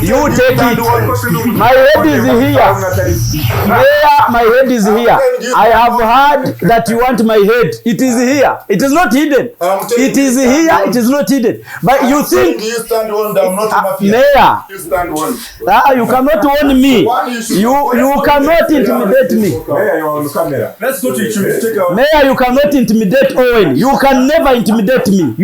You take it. My head is here. There, my head is here. I have heard that you want my head. It is here. It is not hidden. It is here. It is not hidden. But you think, Mayor, you cannot own me. You cannot intimidate me. Let's go to you. Mayor, you cannot intimidate Owen. You can never intimidate me.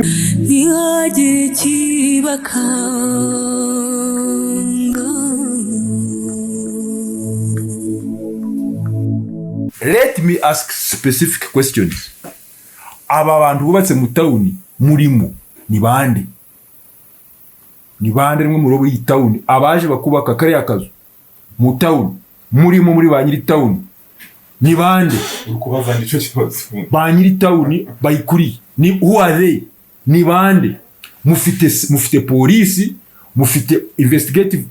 Let me ask specific questions. Aba bantu bubatse mu town murimo ni bande? Ni bande rimwe mu robo yi town abaje bakubaka kare akazu mu town murimo muri ba nyiri town ni bande? Urukubava nico kibazo. Ba nyiri town bayikuri ni who are they? Ni bande? Mufite police, mufite investigative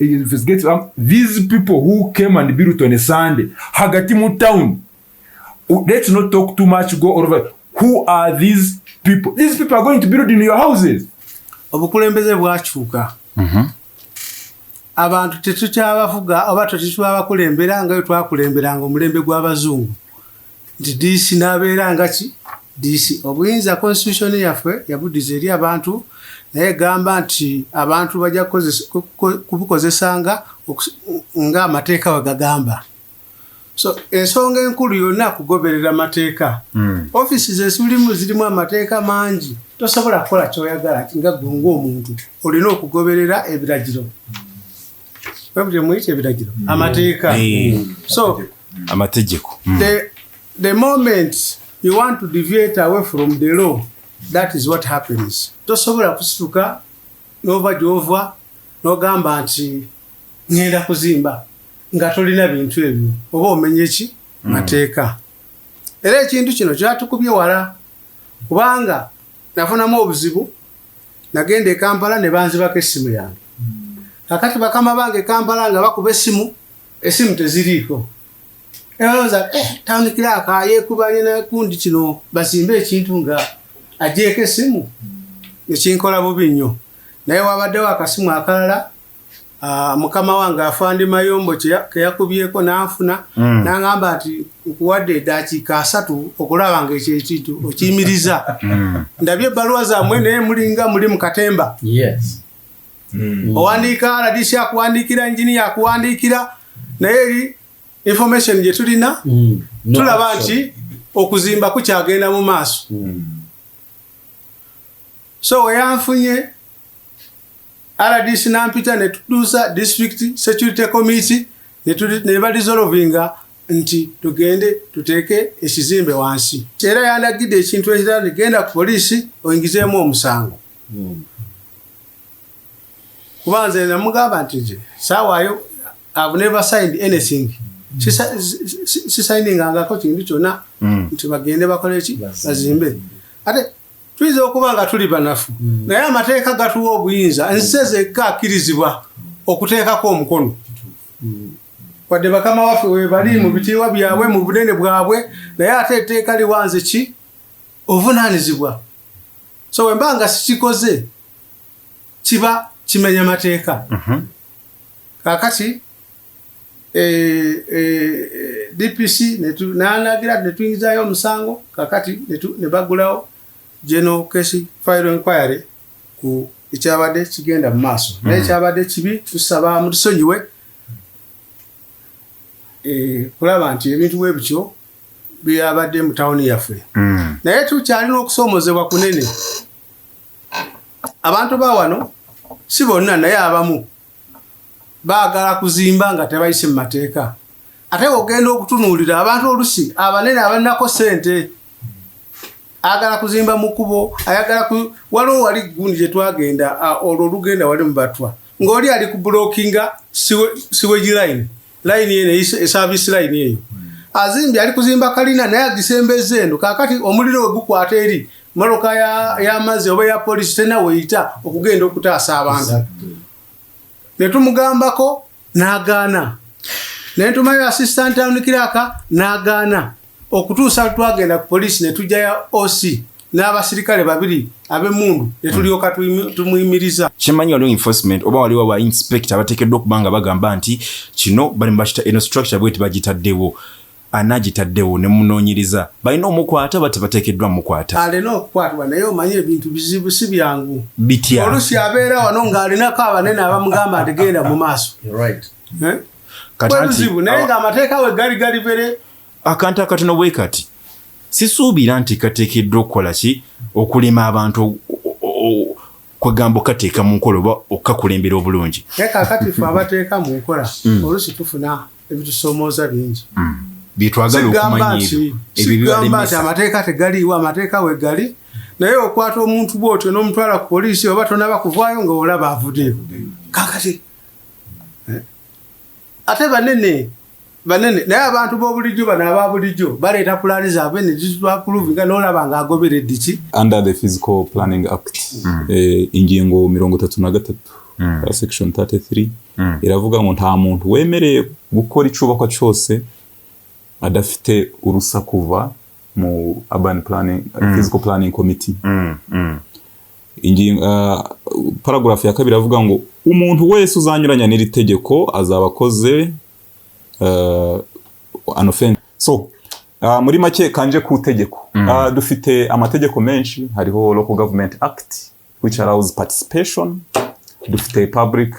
these people who came and built on a Sunday hagati mu town. Let's not talk too much, go over. Who are these people? These people are going to build in your houses. Obukulembeze bwachuka. Abantu tetukyabavuga abato tetubakulembera nga twakulembera ngo mulembe gw'abazungu. Nti DC nabeeranga ki? DC obuyinza constitution yaffe yabudize eri abantu naye gamba nti abantu bajja kubukozesanga nga amateeka bagagamba. So ensonga enkulu yonna kugoberera amateeka. Offices zirimu amateeka mangi. Tosobola kukola kyoyagala nga gongo omuntu. Olina okugoberera ebiragiro. Wabye muyite ebiragiro. Amateeka. So amategeko. The moment you want to deviate away from the law, that is what happens. Tosobola kusituka n'ova n'ogamba nti ngenda kuzimba nga tolina bintu ebyo oba omenye ki mateeka. Era ekintu kino kyatukubye wala kubanga nafunamu obuzibu nagenda e Kampala ne banzibako essimu yange. Kakati bakama bange Kampala nga bakuba essimu teziriiko. Ebaza town clerk ayekubanye na kundi kino basimbe ekintu nga ajeeke essimu ekinkola bubi nnyo. Naye wabaddewo akasimu akalala mukama wange afande mayombo ke yakubyeko n'anfuna n'angamba ati nkuwadde eddakiika 3 okulaba ng'ekyo ekintu okiyimiriza. Ndabye ebbaluwa zammwe naye mulinga muli mu katemba. Yes. Owandiika RDC akuwandiikira, engineer akuwandiikira, naye eri information gye tulina tulaba nti okuzimba kukyagenda mu maaso. So weyanfunye RDC nampita ne tutuusa district security committee ne balisolvinga nti tugende tuteeke ekizimbe wansi. Era yandagidde ekintu ekirala negenda ku polisi oyingizeemu omusango. Kubanze namugamba nti nje saawayo I've never signed anything. She signing angako kintu kyonna nti bagende bakole ki bazimbe. Ate tuize okubanga tuli banafu naye amateeka gatuwa obuyinza enseze kakkirizibwa okuteekako omukono. Wadde bakama waffe we bali mu bitiibwa byabwe mu bunene bwabwe naye ate etteeka liwanze ki ovunaanizibwa. So wembanga sikikoze kiba kimenya mateeka. Kakati DPC nanagira netuyingizayo omusango kakati ne bagulawo general case file inquiry ku ekyabadde kigenda mu maaso. Naye ekyabadde kibi tusaba mutusonyiwe kulaba nti ebintu bwebityo byabadde mu tawuni yaffe. Naye tukyalina okusoomozebwa kunene. Abantu ba wano si bonna naye abamu baagala kuzimba nga tebayise mu mateeka. Ate ogenda okutunuulira abantu olusi abanene abanako ssente agala kuzimba mu kkubo ayagala waliwo wali gundi gye twagenda olwo olugenda wali mu Batwa ng'oli ali ku blockinga sewage line yene service line eyo azimbi ali kuzimba kalina naye agisembeze eno kakati omuliro we gukwata eri maloka y'amazzi oba ya polisi tena weyita okugenda okutaasa abantu. Ne tumugambako n'agaana. Ne ntumayo assistant town clerk n'agaana okutuusa twagenda ku polisi ne tujja ya OC n'abasirikale babiri abe mundu etulioka tumuyimiriza kimanyi waliwo enforcement oba waliwo aba inspector abateekeddwa okubanga bagamba nti kino bali mbakita eno structure bweti bagitaddewo anagitaddewo ne munoonyeriza balina omukwata batebateekeddwa mukwata alina okukwatibwa naye omanye ebintu bizibu si byangu bitya olusi abeera wano ng'alinako abanene abamugamba ategenda mu maaso bizibu naye ng'amateeka we gali bere akantu akatono bwe kati sisuubira nti kateekeddwa okukola ki okulema abantu kwegamba okateeka mu nkola oba okakulembera obulungi kakati fe abateeka mu nkola olusi tufuna ebitusomooza bingi byetwagala okumanya ebyo nti amateeka tegaliiwo amateeka we gali naye okwata omuntu bw'otyo n'omutwala ku poliisi oba tonaba kuvaayo nga olaba avuddeyo kakati ate banene naye abantu b'obulijjo bano aba bulijjo baleeta pulaani zaabwe ne zitwapuluvinga n'olaba ng'agoberedde ki under the Physical Planning Act ingingo 33 section 33 iravuga ngo nta muntu wemereye gukora icubakwa cyose adafite urusa kuva mu urban planning physical planning committee. Paragraph ya kabiri avuga ngo umuntu wese uzanyuranya n'iri tegeko azaba akoze an offense. So muri make kanje ku tegeko dufite amategeko menshi, hariho Local Government Act which allows participation, dufite Public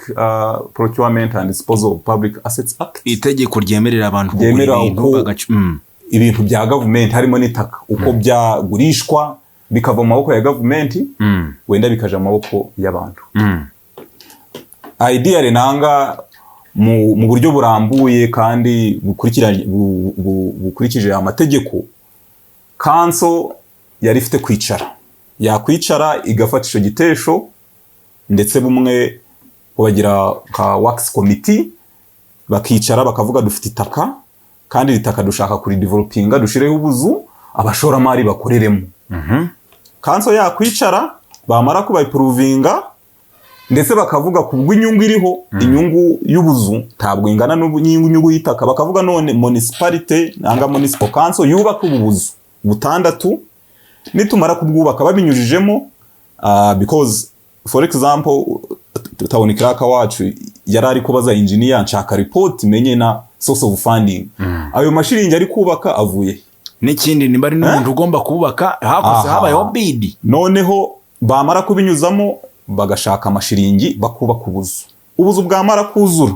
Procurement and Disposal of Public Assets Act, itegeko ryemerera abantu ibintu bya government harimo n'itaka uko byagurishwa bikava mu maboko ya government wenda bikaja mu maboko y'abantu. Idea renanga mu buryo burambuye kandi bukurikije amategeko, council yari ifite kwicara, yakwicara igafatisha gitesho, ndetse bumwe bagira ka works committee bakicara bakavuga dufite itaka kandi litaka dushaka kuri developinga dushireho ubuzu abashoramari bakoreremo. Council yakwicara bamara kubayiprovinga ndetse bakavuga kubw'inyungu iriho, inyungu y'ubuzu tabwo ingana n'inyungu y'itaka, bakavuga none municipality nanga municipal council yubaka ubuzu butandatu nitumara kubwubaka babinyujijemo because for example tawuni kiraka wacu yarari kubaza engineer nshaka report menye na source of funding ayo mashiringi ari kubaka avuye n'ikindi ni bari n'umuntu ugomba kubaka hakoze habayeho bid, noneho bamara kubinyuzamo bagashaka amashiringi bakubaka ubuzu bwamara kuzura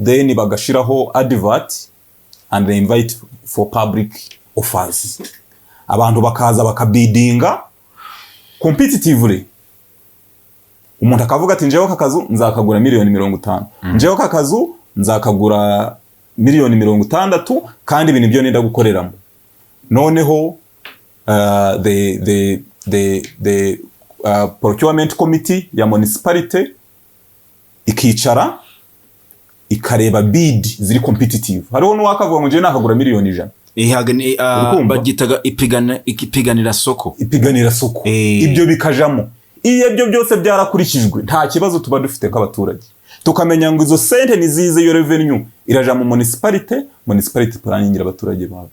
then bagashiraho advert and they invite for public offers, abantu bakaza bakabidinga competitively. Umuntu akavuga ati njewe kakazu nzakagura $50,000,000, njewe kakazu nzakagura $60,000,000 kandi ibintu byo nenda gukoreramo. Noneho the procurement committee ya municipality ikicara ikareba bid ziri competitive. Hariho n'uwakavuga ngo nje nakagura $1,000,000 bagitaga ipiganira soko, ibyo bikajamo. Iyo byose byarakurikijwe nta kibazo tuba dufite nk'abaturage, tukamenya ngo izo sente nizize iyo revenue iraja mu municipality planning abaturage babo.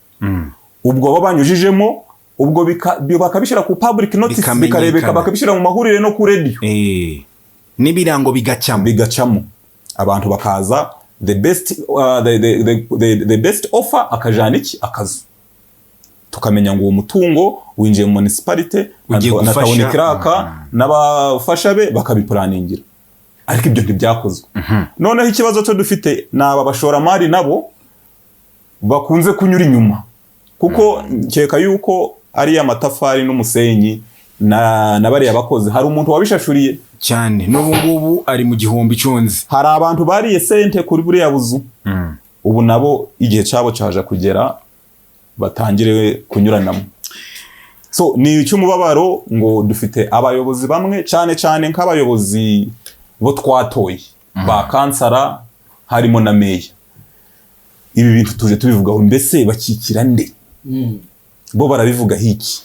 Ubwo babanyujijemo ubwo bakabishira ku public notice bikarebeka, bakabishira mu mahurire no ku radio nibirango bigacamo abantu bakaza the best offer akajaniki akazu, tukamenya ngo uwo mutungo winjiye mu municipality na tawuni kiraka n'abafasha be bakabiplaningira, ariko ibyo ntibyakozwe. Noneho ikibazo cyo dufite n'aba bashoramari nabo bakunze kunyura inyuma, kuko nkeka yuko ari amatafari n'umusenyi na bari abakoze hari umuntu wabishashuriye cyane n'ubu ngubu ari mu gihombi cyonzi. Hari abantu bariye sente kuri buriya buzu, ubu nabo igihe cyabo cyaje kugera batangire kunyuranamo. So ni icy'umubabaro ngo dufite abayobozi bamwe cyane nk'abayobozi bo twatoye ba kansara harimo na meya, ibi bintu tuje tubivugaho mbese bakikira nde? Bo barabivuga hiki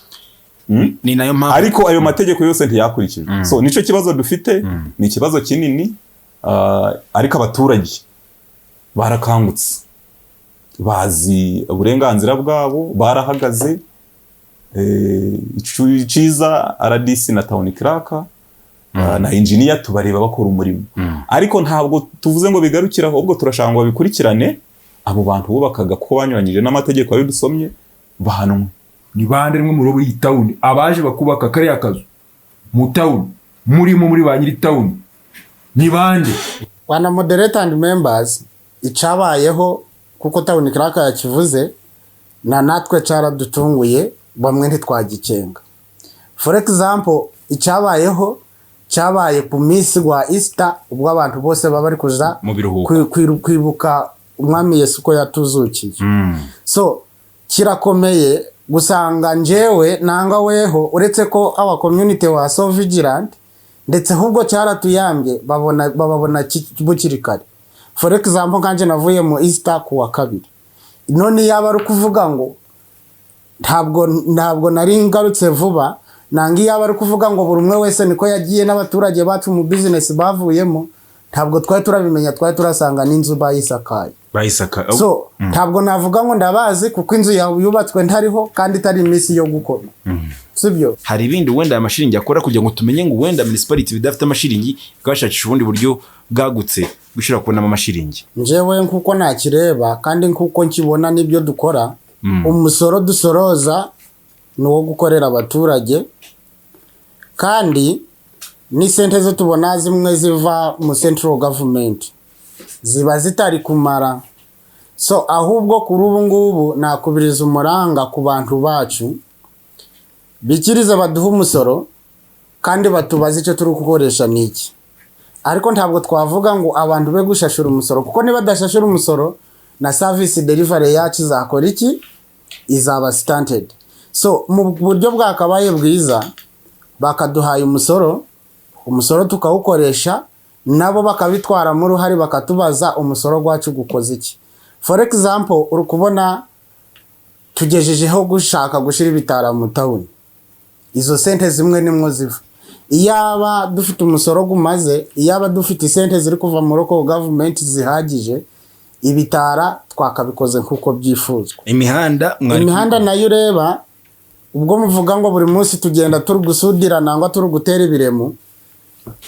ni nayo mpamvu ariko ayo mategeko yose ntiyakurikijwe. So nico kibazo dufite, ni kibazo kinini, ariko abaturage barakangutse bazi uburenganzira bwabo, barahagaze ciza RDC na town clerk na engineer tubareba bakora umurimo ariko ntabwo tuvuze ngo bigarukira ahubwo turashaka ngo babikurikirane abo bantu bubakaga ko banyuranyije n'amategeko ari dusomye bahanwe. Ni bande rimwe muri iyi town abaje bakubaka kare akazu mu town muri ba nyiri town ni bande? Wana moderator and members, icabayeho kuko town clerk yakivuze na natwe caradutunguye bamwe ntitwagicenga. For example, icabayeho cyabaye ku minsi gwa Easter ubwo abantu bose baba bari kuja kwibuka umwami Yesu ko yatuzukiye. So kirakomeye gusanga njewe nanga weho uretse ko aba community wa so vigilant ndetse ahubwo cyaratuyambye babona bukirikare. For example kanje navuye mu Easter ku wa kabiri none yaba ari kuvuga ngo ntabwo nari ngarutse vuba nangi yaba ari kuvuga ngo buri umwe wese niko yagiye n'abaturage bacu mu business bavuyemo ntabwo twari turabimenya twari turasanga n'inzu bayisakaye. So ntabwo navuga ngo ndabazi kuko inzu yubatswe ntariho kandi itari imisi yo gukora. Sibyo hari ibindi wenda amashiringi akora kugira ngo tumenye ngo wenda municipality bidafite amashiringi ikabashakisha ubundi buryo bwagutse gushira kubona amashiringi. Njewe nkuko nakireba kandi nkuko nkibona nibyo dukora umusoro dusoroza no gukorera abaturage kandi ni sente zo tubona zimwe ziva mu central government ziba zitari kumara. So ahubwo kuri ubu ngubu nakubiriza umuranga ku bantu bacu bikiriza baduha umusoro kandi batubaza icyo turi gukoresha niki. Ariko ntabwo twavuga ngo abantu be gushashura umusoro kuko niba dashashura umusoro na service delivery yacu zakora iki izaba stunted. So mu buryo bwakabaye bwiza bakaduhaye umusoro tukawukoresha nabo bakabitwara mu ruhari bakatubaza umusoro gwacu gukoze iki. For example urukubona tugejejeho gushaka gushira ibitara mu town izo sente zimwe nimwe ziva iyaba dufite umusoro gumaze iyaba dufite sente ziri kuva mu local government zihagije ibitara twakabikoze nkuko byifuzwa. Imihanda nayo ureba ubwo muvuga ngo buri munsi tugenda turi gusudira nangwa turi gutera ibiremu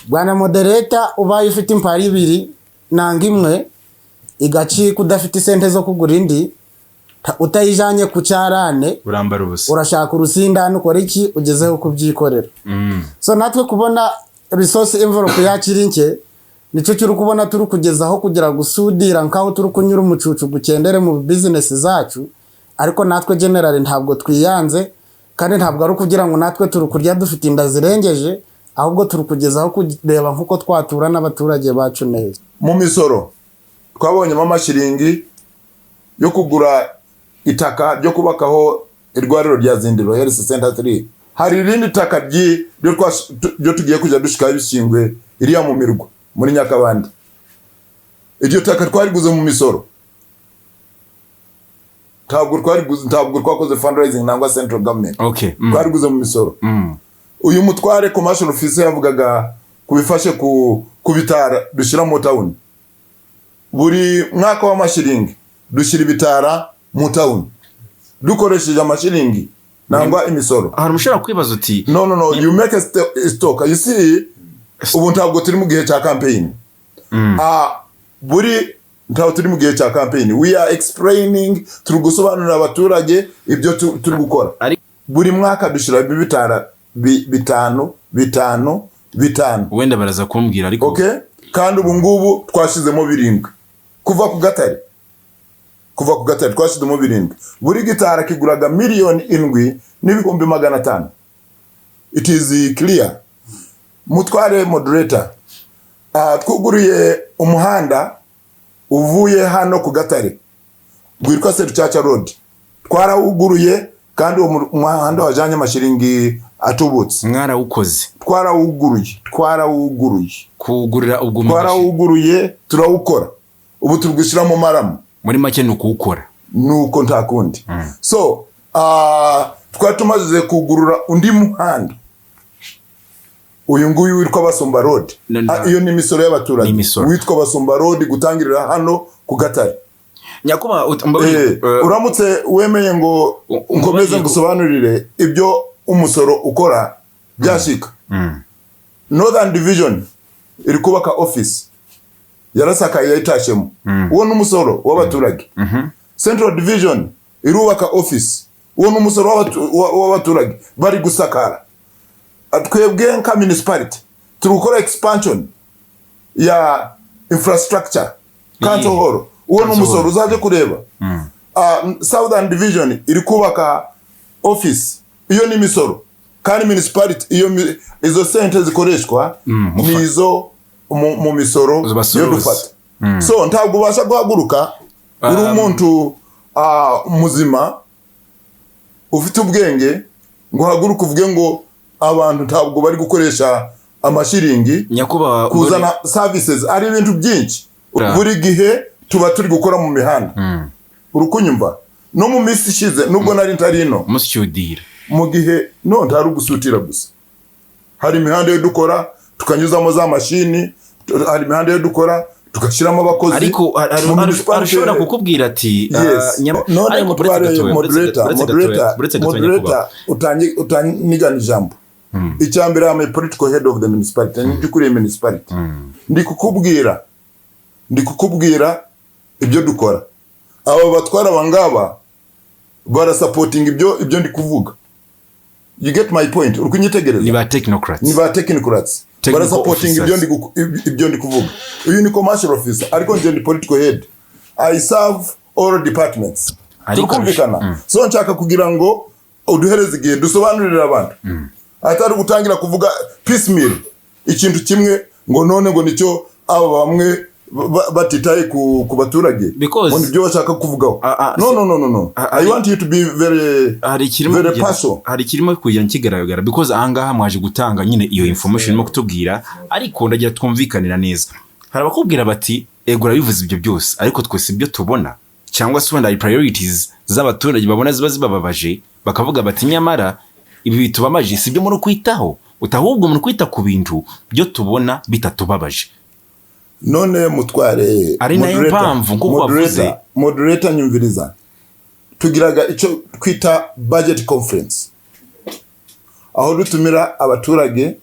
bwana moderator ubaye ufite impari ibiri nanga imwe igaci kudafite sente zo kugura indi utayijanye ku cyarane urambara ubusa urashaka urusindano ukora iki ugezeho kubyikorera. So natwe kubona resource envelope yakirinke nico cyuri kubona turi kugezaho kugira gusudira nkaho turi kunyura umucucu gukendere mu business zacu ariko natwe generally ntabwo twiyanze kandi ntabwo ari kugira ngo natwe turi kurya dufite inda zirengeje ahubwo turi kugezaho kureba nkuko twatura n'abaturage bacu neza. Mu misoro twabonyemo amashiringi yo kugura itaka ryo kubakaho irwariro rya Zindiro Health Center 3. Hari irindi taka ryo tugiye kujya dushika ibishingwe iriya mu mirwa muri Nyakabandi. Iryo taka twariguze mu misoro. Ntabwo twakoze fundraising nangwa central government. Twariguze mu misoro. Uyu mutware commercial officer yavugaga kubifashe ku bitara dushira mu town. Buri mwaka w'amashiringi dushira ibitara mu town dukoresheje amashiringi nangwa imisoro. Hari mushaka kwibaza uti no you make a stock. You see ubu ntabwo turi mu gihe cya campaign. Buri ntabwo turi mu gihe cya campaign. We are explaining turi gusobanurira abaturage ibyo turi gukora. Buri mwaka dushira ibitara bitanu wenda baraza kumbwira ariko okay kandi ubu ngubu twashizemo 7 kuva ku gatari twashizemo 7 buri gitara kiguraga 7,500,000. It is clear. Mutware moderator twuguriye umuhanda uvuye hano ku gatari gwirwa Serucaca Road twarawuguruye kandi umuhanda wajanye amashiringi atubutse mwarawukoze twarawuguruye kugurira ubwo twarawuguruye turawukora ubu turugishira mu maramu muri make nuko nta kundi. So twatumaze kugurura undi muhanda uyu nguyu witwa Basumba Road. Iyo ni misoro y'abaturage witwa Basumba Road gutangirira hano ku gatari. Nyakuba uramutse wemeye ngo nkomeze ngusobanurire ibyo umusoro ukora byashika. Northern Division iri kubaka office yarasakaye yitashemo uwo n'umusoro w'abaturage. Central Division irubaka office uwo n'umusoro w'abaturage bari gusakara. Twebwe nka municipality turukora expansion ya infrastructure Council Hall uwo n'umusoro uzaje kureba. Southern Division iri kubaka office iyo ni misoro kandi municipality iyo izo sente zikoreshwa nizo mu misoro yo dufata. So ntabwo ubasha guhaguruka uri umuntu muzima ufite ubwenge ngo haguruka uvuge ngo abantu ntabwo bari gukoresha amashiringi kuzana services ari ibintu byinshi. Buri gihe tuba turi gukora mu mihanda. Urukunyumva no mu minsi ishize nubwo nari ntarino musyudira mu gihe no ntari gusutira gusa. Hari imihanda yo dukora tukanyuzamo za mashini, hari imihanda yo dukora tukashiramo abakozi. Ariko arashobora kukubwira ati ariko moderator utanigana ijambo. Icyambere am a political head of the municipality ndi kuri municipality. Ndi kukubwira ibyo dukora. Abo batwara abangaba bara supporting ibyo ndi kuvuga. You get my point? Urukunyitegereza. Ni ba technocrats. Bara supporting ibyo ndi kuvuga. Uyu ni commercial officer ariko nje ndi political head. I serve all departments. Tukumvikana. So nshaka kugira ngo uduhereze igihe dusobanurira abantu. Atari gutangira kuvuga piecemeal ikintu kimwe ngo none ngo nicyo aba bamwe batitaye ku baturage ngo nibyo bashaka kuvugaho. No. I want you to be very partial. Hari kirimo kugira nkigaragara because ahangaha mwaje gutanga nyine iyo information mo kutubwira ariko ndagira twumvikanira neza. Hari abakubwira bati egura bivuze ibyo byose ariko twese ibyo tubona cyangwa se wenda priorities z'abaturage babona ziba zibababaje bakavuga bati nyamara ibi bitubamaje si byo muri kwitaho utahubwo muri kwita ku bintu byo tubona bitatubabaje. None mutware ari nayo mpamvu kuko wavuze moderator nyumviriza tugiraga icyo kwita budget conference aho dutumira abaturage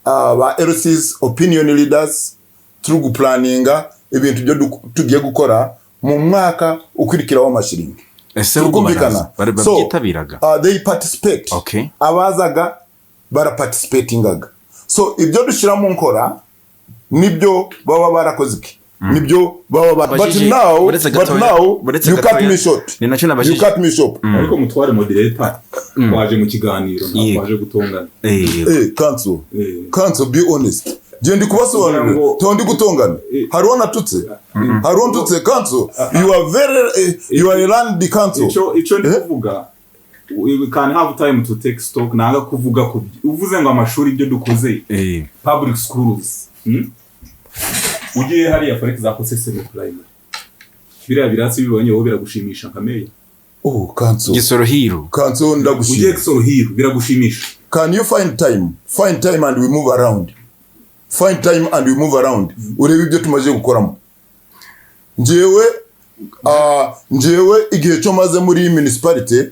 ba LCs opinion leaders through planninga ibintu byo tugiye gukora mu mwaka ukurikiraho amashiringi. Tukumvikana. So they participate. Okay. Abazaga bara participatingaga. So ibyo dushira mu nkora nibyo baba barakoze iki nibyo baba but now you cut me short. You cut me short. Ariko mutware moderator waje mu kiganiro ntaje gutongana. Council be honest. Je ndi kubasobanurira tondi gutongana. Harona tutse council you are run the council. Ico ndi kuvuga we can have time to take stock nanga kuvuga ko uvuze ngo amashuri ibyo dukoze public schools ugiye hari ya for example seseme primary biriya biratsi bibonye wowe biragushimisha kameye. Council Kisoro hero council ndagushimira ugiye Kisoro hero biragushimisha. Can you find time and we move around urebe ibyo tumaze gukoramo. Njewe igihe cyo maze muri municipality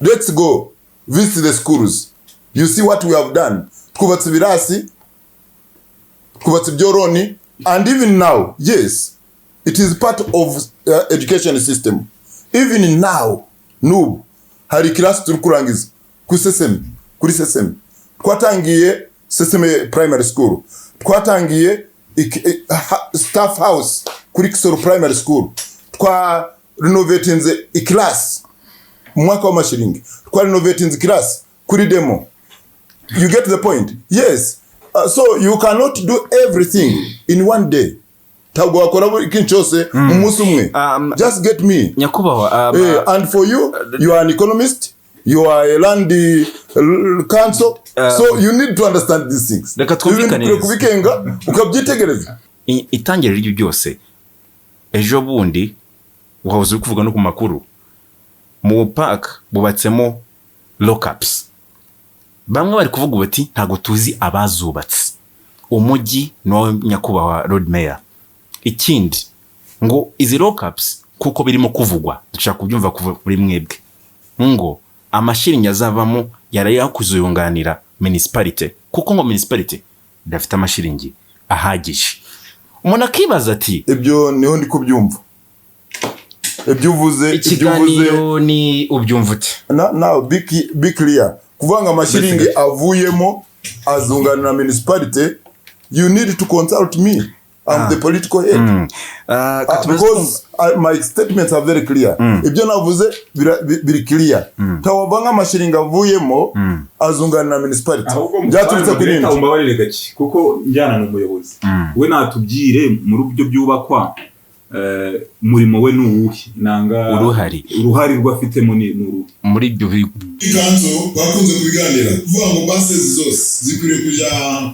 let's go visit the schools. You see what we have done. Twubatse birasi twubatse byoroni and even now yes it is part of education system. Even now hari class turi kurangiza kuri seseme twatangiye seseme primary school twatangiye staff house kuri Kisoro primary school twa renovating the class mwaka wa mashiringi twa renovating the class kuri demo. You get the point? Yes. So you cannot do everything in one day. Tabwo wakora ikintu cyose mu munsi umwe. Just get me. Nyakubaho and for you are an economist, you are a land council, so you need to understand these things. Reka twumvikane kubikenga ukabyitegereza. Itangirira ibyo byose ejo bundi wahoze kuvuga no ku makuru mu park bubatsemo lockups. Bamwe bari kuvuga bati ntago tuzi abazubatse umujyi no Nyakubawa road mayor. Ikindi ngo izi lockups kuko birimo kuvugwa dushaka kubyumva kuva muri mwebwe ngo amashiringi azavamo yarayakuzuyunganira municipality kuko ngo municipality dafite amashiringi ahagije. Umuntu akibaza ati ibyo niho ndi kubyumva. Ibyo uvuze ikiganiro ni ubyumva ute. Now be clear. Kuvanga amashiringi avuyemo azunganira municipality, you need to consult me. I'm the political head. Because my statements are very clear. Ibyo navuze biri clear. Tawavanga amashiringi avuyemo azunganira municipality. Byaturutse kuri nini? Umbabarire gake kuko njyana n'umuyobozi. We natubwire muri byo byubakwa murimo we n'uwuhe nanga uruhari rwafitemo ni nuru muri ibyo ikanzo bakunze kubiganira kuvuga ngo buses zose zikwiriye kuja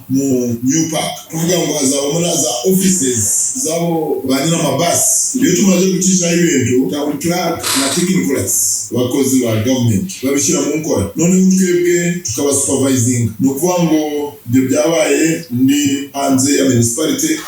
mu new park, kuvuga ngo hazabamo za offices zabo banyira amabasi. Iyo tumaze gucisha ibintu town clerk na taking class bakozi ba government babishyira mu nkora, none twebwe tukaba supervising. No kuvuga ngo ibyo byabaye ni hanze ya municipality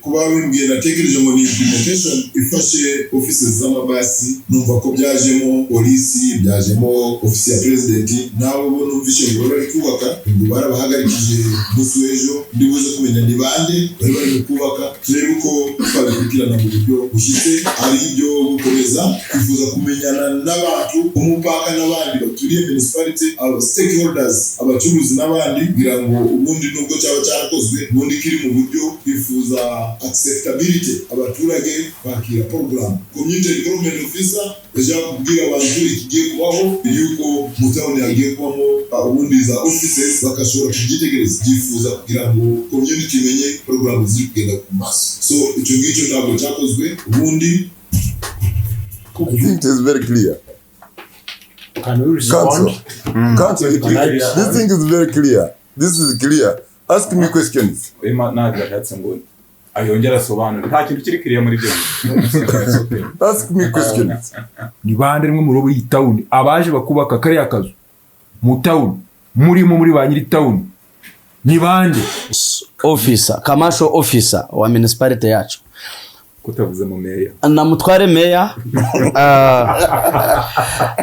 kuba bimbwiye natekereje ngo ni implementation ifashe offices z'amabasi, numva ko byajemo polisi, byajemo ofisi ya president, nawe bo numvishe ngo bari kubaka ngo barabahagarikije musuejo ndibuze kumenya ni bande bari kubaka. Turebe ko twabikurikirana mu buryo bushyitse, ari ibyo gukomeza kwifuza kumenyana n'abantu umupaka n'abandi baturiye municipality, aba stakeholders, abacuruzi n'abandi, kugira ngo ubundi nubwo cyaba cyarakozwe ubundi kiri mu buryo kwifuza acceptability abaturage bakira program. Community development officer ejo kubwira abantu ikigiye kubaho yuko mutawuni yagiye kubamo ubundi za offices bakashobora kugitegereza byifuza kugira ngo community imenye program ziri kugenda ku maso. So icyo ngicyo ntabwo cyakozwe ubundi. I think it is very clear. Can we respond? Council, this thing is very clear. This is clear. Ask me questions. ayongera asobanura nta kintu kiri kiriya muri byo. Ask me questions. Ni bande rimwe mu robo y'itown abaje bakubaka kariya kazu mu town muri ba nyiri town ni bande? Officer, commercial officer wa municipality yacu. Kutavuze mu meya na mutware meya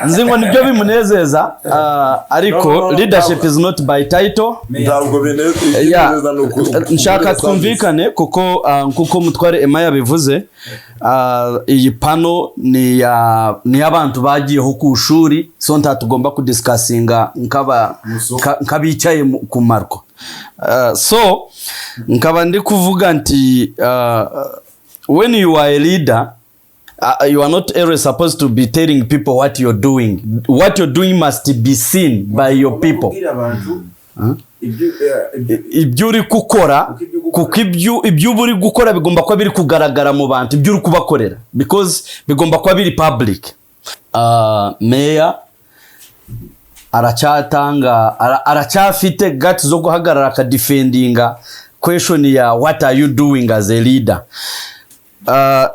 nzingo nibyo bimunezeza ariko leadership is not by title. Ntabwo binezeza nuko nshaka twumvikane kuko mutware emaya bivuze iyi pano ni abantu bagiyeho ku shuri, so ntatugomba kudiscussinga nkabicaye ku marko. So nkaba ndi kuvuga nti when you are a leader, you are not always supposed to be telling people what you're doing. What you're doing must be seen by your people. Ibyo uri gukora kuko ibyo uri gukora bigomba kuba biri kugaragara mu bantu, ibyo uri kubakorera, because bigomba kuba biri public. Mayor aracyafite guts zo guhagarara akadefendinga question ya what are you doing as a leader.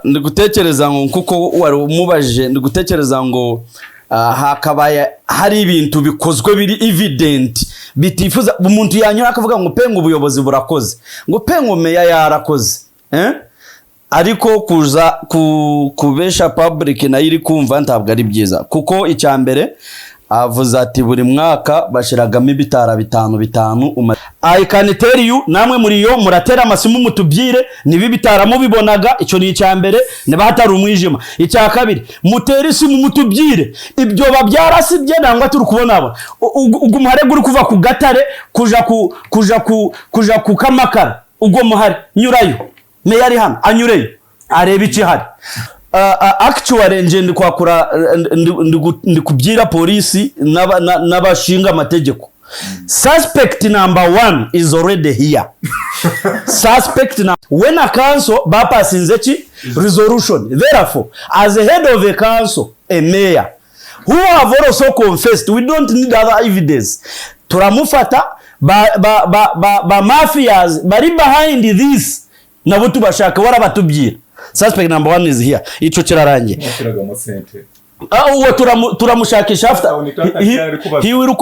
Ndigutekereza ngo kuko wari umubajije, ndigutekereza ngo hakabaye hari ibintu bikozwe biri evident bitifuza umuntu yanyura akavuga ngo pengo ubuyobozi burakoze, ngo pengo meya yarakoze, ariko kuza kubesha public na iri kumva ntabwo ari byiza. Kuko icyambere avuze ati buri mwaka bashiragamo ibitara bitanu. I can tell you, namwe muri yo muratera amasimu mutubyire nibi bitara mubibonaga. Icyo ni icyambere, niba hatari umwijima. Icya kabiri, mutera isimu mutubyire ibyo babyarasibye nangwa turi kubona aba ugumuhare guri kuva ku gatare kuja ku kamakara, ubwo muhare nyurayo meya ari hano anyureyo areba iki hari. Actually nje ndikubyira polisi n'abashinga amategeko. Suspect number 1 is already here. Suspect when a council bypassinze chi resolution, therefore as a head of a council, a mayor who have also confessed, we don't need other evidence. Turamufata ba mafias bari behind this nabo tubashaka warabatubwira. Suspect number 1 is here. Ico kirarangiye. uwo turamushakisha after he will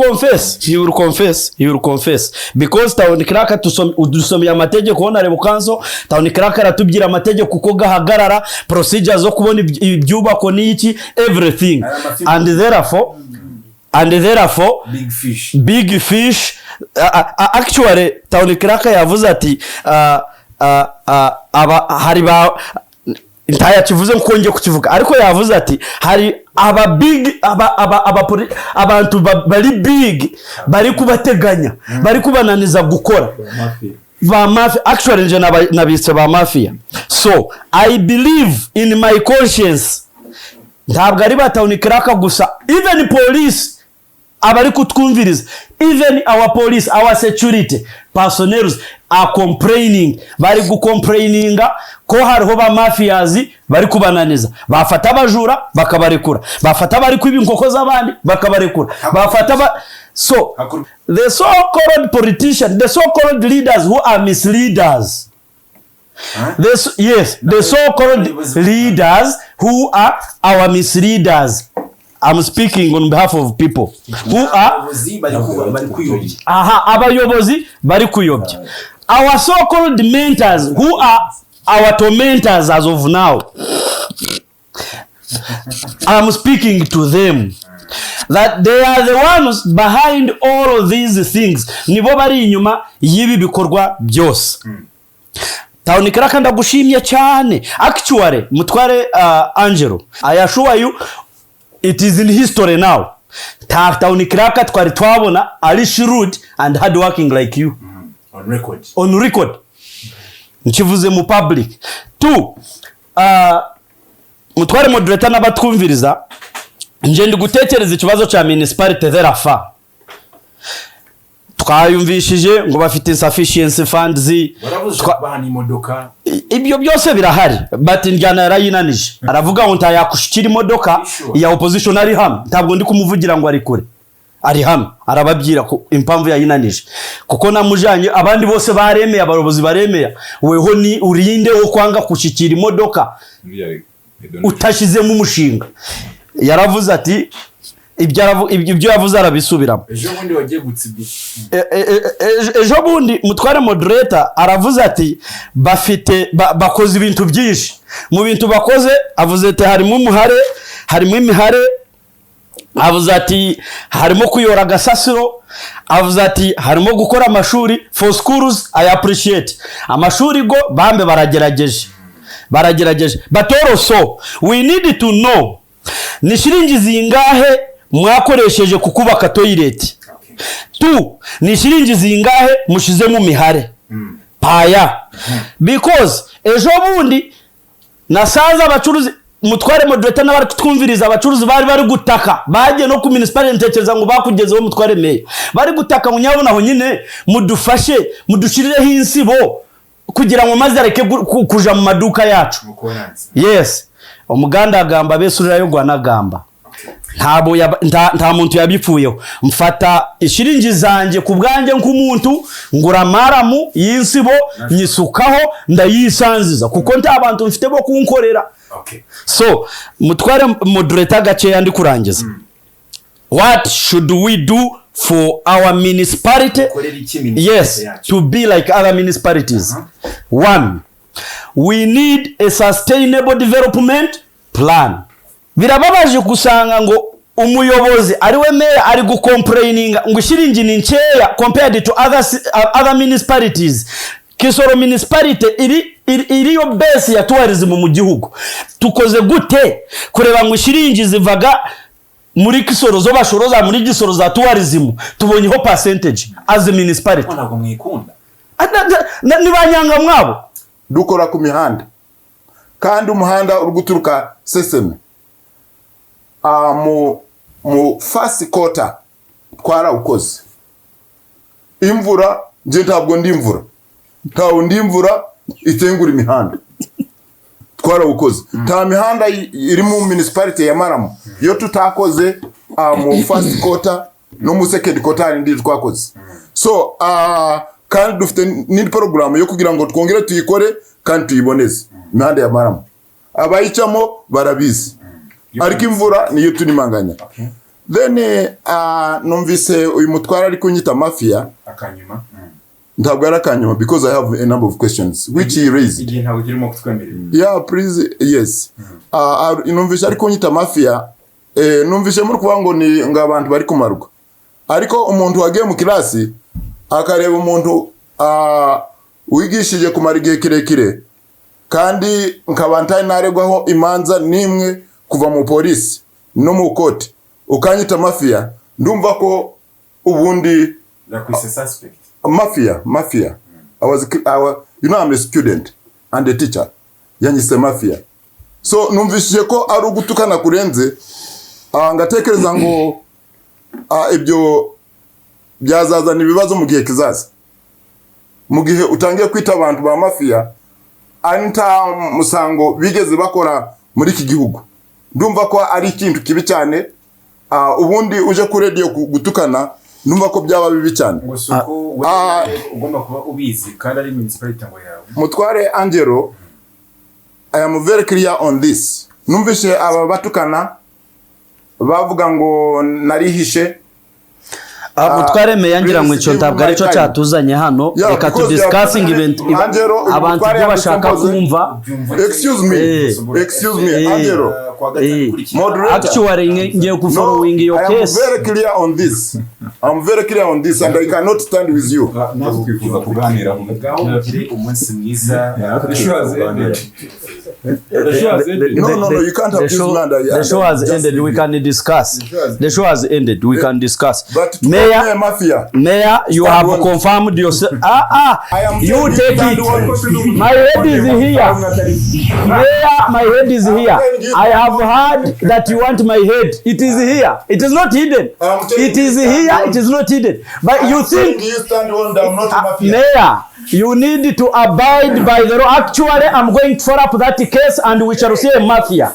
confess because Town Crack dusomye amategeko hona rebo kanso Town Crack aratubwira amategeko uko gahagarara procedures zo kubona ibyubako n'iki everything and therefore big fish actually Town Crack yavuze ati hari ba intaya kivuze ko ngiye kukivuga ariko yavuze ati hari abantu bari big bari kubateganya bari kubananiza gukora ba Mafia actually nje nabise ba Mafia. So I believe in my conscience ntabwo ari ba Town Crack gusa, even police abari kutwumviriza, even our police, our security personnel are complaining, bari gucomplaininga ko hariho ba mafias bari kubananiza, bafata abajura bakabarekura, bafata bari kwiba inkoko z'abandi bakabarekura, bafata so the so-called politicians, the so-called leaders who are misleaders, the so-called leaders who are our misleaders. I'm speaking on behalf of people who are abayobozi bari kuyobya, our so-called mentors who are our tormentors as of now. I'm speaking to them that they are the ones behind all of these things, nibo bari inyuma yibi bikorwa byose. Town Crack ndagushimye cyane actually mutware Angello, I assure you it is in history now. Town Crack twari twabona ari shrewd and hard working like you on record nkivuze mu public tu. Mutware moderator n'abatwumviriza, nje ndi gutekereza ikibazo cha municipality therafa twayumvishije ngo bafite insufficiency funds, bahani imodoka ibyo byose birahari, but Ndyana yarayinanije aravuga ngo ntayakushikira imodoka ya opposition ari hamwe, ntabwo ndi kumuvugira ngo ari kure, ari hamwe arababwira ko impamvu yayinanije kuko namujanye abandi bose baremeye, abarobozi baremeye, weho ni urinde wo kwanga kushikira imodoka utashizemo umushinga. Yaravuze ati ibyo yavuze arabisubiramo. Ejo bundi mutware moderator aravuze ati bafite bakoze ibintu byinshi, mu bintu bakoze avuze ati harimo imihare, avuze ati harimo kuyora gasasiro, avuze ati harimo gukora amashuri for schools. I appreciate amashuri go bambe baragerageje but also we need to know ni shilingi zingahe mwakoresheje kukubaka toilet tu, ni shilingi zingahe mushize mu mihare paya because ejo bundi nasaza abacuruzi mutware moderator n'abari kutwumviriza, abacuruzi bari gutaka baje no ku municipality ntekereza ngo bakugezeho mutware meya bari gutaka munyabona aho nyine mudufashe mudushirireho insibo kugira ngo maze areke kuja mu maduka yacu. Yes, umuganda agamba besurira yo gwanagamba ntabo nta muntu yabipfuyeho, mfata ishiringi zanje ku bwanjye nk'umuntu ngura maramu y'insibo nyisukaho ndayisanziza kuko nta abantu mfite bo kunkorera. So mutware moderator gace yandi kurangiza, what should we do for our municipality, yes, to be like other municipalities? One, we need a sustainable development plan. Birababaje kusanga ngo umuyobozi ariwe meya ari gucomplaininga ngo shiringi ni nkeya compared to other municipalities. Kisoro municipality iri yo base ya tourism mu gihugu, tukoze gute kureba ngo shiringi zivaga muri Kisoro zo bashoroza muri Kisoro za tourism tubonyeho percentage as a municipality? Ntabwo mwikunda ni banyanga mwabo dukora ku mihanda kandi umuhanda uri guturuka Seseme mu first quarter twarawukoze. Imvura nje ntabwo ndi imvura, ntawo ndi imvura itengura imihanda twarawukoze. Ta mihanda iri mu municipality ya Maramu yo tutakoze mu first quarter no mu second quarter ndi twakoze. So kandi dufite ni program yo kugira ngo twongere tuyikore kandi tuyiboneze imihanda ya Maramu, abayicamo barabizi. ariko imvura niyo tunimanganya. Then numvise uyu mutwara ari kunyita Mafia akanyuma. Ntabwo ari akanyuma because I have a number of questions which he raised. Igihe ntabwo kirimo kutwemerera. Yeah, please, yes. Numvise ari kunyita Mafia, numvise muri kuvuga ngo ni ngabantu bari kumarwa. Ariko umuntu wagiye mu kirasi akareba umuntu wigishije kumara igihe kirekire kandi nkabanta naregwaho imanza nimwe kuva mu polisi no mu kote ukanyita Mafia, ndumva ko ubundi ndakwise suspect. Mafia. You know, I'm a student and a teacher. Yanyise Mafia. So numvishije ko ari ugutukana kurenze, ngatekereza ngo ibyo byazazana ibibazo mu gihe kizaza. Mu gihe utangiye kwita abantu ba Mafia anta musango bigeze bakora muri iki gihugu, ndumva ko ari ikintu kibi cyane. Ubundi uje ku radio gutukana, ndumva ko byaba bibi cyane. Ugomba kuba ubizi kandi ari municipality ngo yawe. Mutware Angello, I am very clear on this. Numvise aba batukana bavuga ngo narihishe. Mutware meyangira ngo icyo ntabwo ari cyo cyatuzanye hano, reka tu discussing event abantu byo bashaka kumva. Excuse me Angello. Actually ngiye ku following your case. I am very clear on this and I cannot stand with you. Nakwifuza kuganira mu gaho kiri umunsi mwiza. No, you can't have this man. The show has ended. We can discuss. The show has ended. We can discuss. But Mayor, you have confirmed yourself. You take it. My head is here. Mayor, my head is here. I have heard that you want my head. It is here. It is not hidden. It is here. It is not hidden. But you think, Mayor, you need to abide by the law. Actually, I'm going to follow up that case and we shall see a Mafia.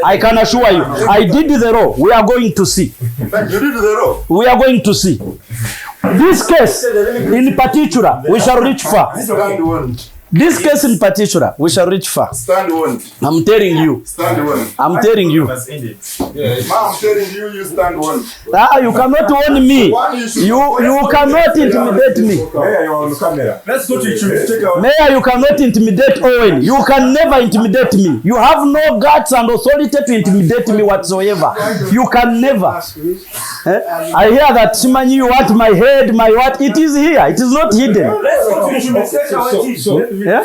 I can assure you. I did the law. We are going to see. You did the law. We are going to see. This case in particular, we shall reach far. This case in particular, we shall reach far. Stand one. I'm telling you. Stand one. I'm telling you. I'm telling you, you stand one. You cannot warn me. You cannot intimidate me. Mayor, you are on camera. Let's go to you. Mayor, you cannot intimidate Owen. You can never intimidate me. You have no guts and authority to intimidate me whatsoever. You can never. I hear that Simanyi, you want my head, my what? It is here. It is not hidden. Let's go to you. Yeah?